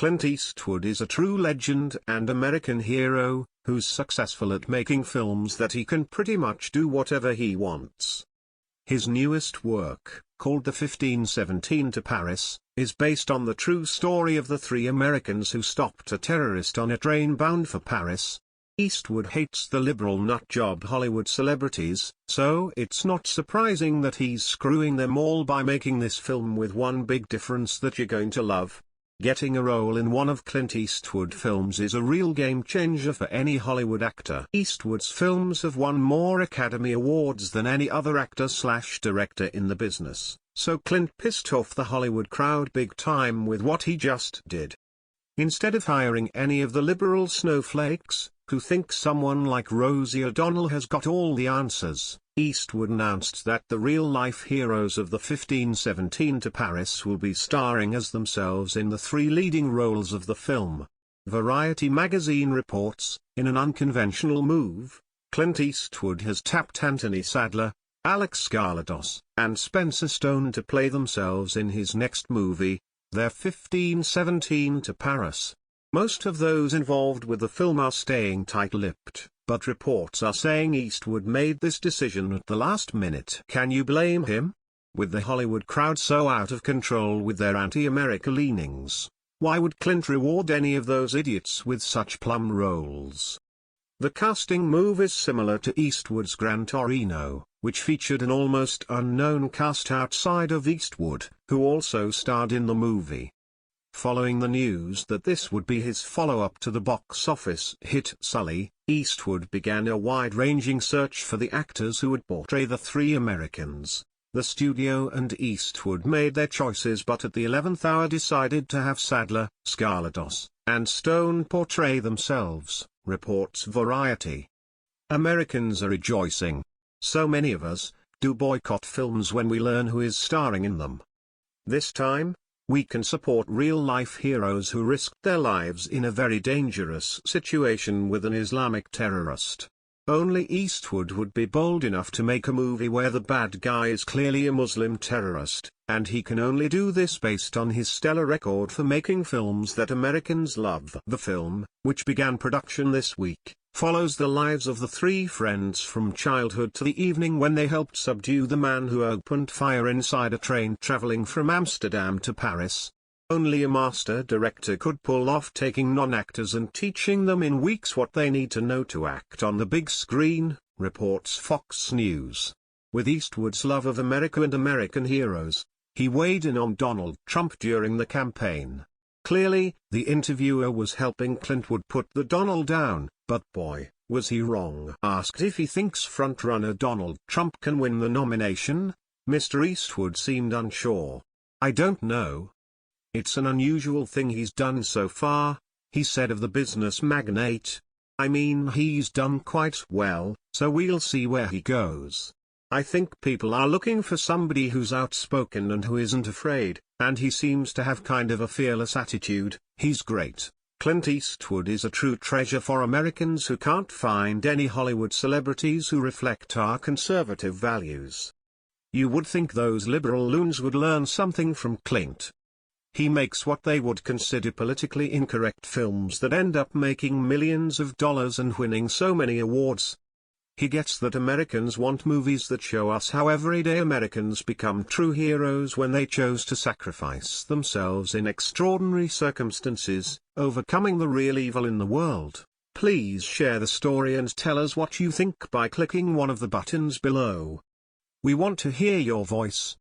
Clint Eastwood is a true legend and American hero, who's successful at making films that he can pretty much do whatever he wants. His newest work, called The 1517 to Paris, is based on the true story of the three Americans who stopped a terrorist on a train bound for Paris. Eastwood hates the liberal nutjob Hollywood celebrities, so it's not surprising that he's screwing them all by making this film with one big difference that you're going to love. Getting a role in one of Clint Eastwood films is a real game changer for any Hollywood actor. Eastwood's films have won more Academy Awards than any other actor/director in the business, so Clint pissed off the Hollywood crowd big time with what he just did. Instead of hiring any of the liberal snowflakes, who think someone like Rosie O'Donnell has got all the answers, Eastwood announced that the real-life heroes of the 1517 to Paris will be starring as themselves in the three leading roles of the film. Variety magazine reports, in an unconventional move, Clint Eastwood has tapped Anthony Sadler, Alex Skarsgård, and Spencer Stone to play themselves in his next movie, their 1517 to Paris. Most of those involved with the film are staying tight-lipped, but reports are saying Eastwood made this decision at the last minute. Can you blame him? With the Hollywood crowd so out of control with their anti-America leanings, why would Clint reward any of those idiots with such plum roles? The casting move is similar to Eastwood's Gran Torino, which featured an almost unknown cast outside of Eastwood, who also starred in the movie. Following the news that this would be his follow-up to the box office hit Sully, Eastwood began a wide-ranging search for the actors who would portray the three Americans. The studio and Eastwood made their choices, but at the 11th hour decided to have Sadler, Skarsgård, and Stone portray themselves, reports Variety. Americans are rejoicing. So many of us do boycott films when we learn who is starring in them. This time, we can support real-life heroes who risked their lives in a very dangerous situation with an Islamic terrorist. Only Eastwood would be bold enough to make a movie where the bad guy is clearly a Muslim terrorist, and he can only do this based on his stellar record for making films that Americans love. The film, which began production this week, follows the lives of the three friends from childhood to the evening when they helped subdue the man who opened fire inside a train traveling from Amsterdam to Paris. Only a master director could pull off taking non-actors and teaching them in weeks what they need to know to act on the big screen, reports Fox News. With Eastwood's love of America and American heroes, he weighed in on Donald Trump during the campaign. Clearly, the interviewer was helping Clint would put the Donald down, but boy, was he wrong. Asked if he thinks frontrunner Donald Trump can win the nomination, Mr. Eastwood seemed unsure. "I don't know. It's an unusual thing he's done so far," he said of the business magnate. "I mean, he's done quite well, so we'll see where he goes. I think people are looking for somebody who's outspoken and who isn't afraid, and he seems to have kind of a fearless attitude. He's great." Clint Eastwood is a true treasure for Americans who can't find any Hollywood celebrities who reflect our conservative values. You would think those liberal loons would learn something from Clint. He makes what they would consider politically incorrect films that end up making millions of dollars and winning so many awards. He gets that Americans want movies that show us how everyday Americans become true heroes when they chose to sacrifice themselves in extraordinary circumstances, overcoming the real evil in the world. Please share the story and tell us what you think by clicking one of the buttons below. We want to hear your voice.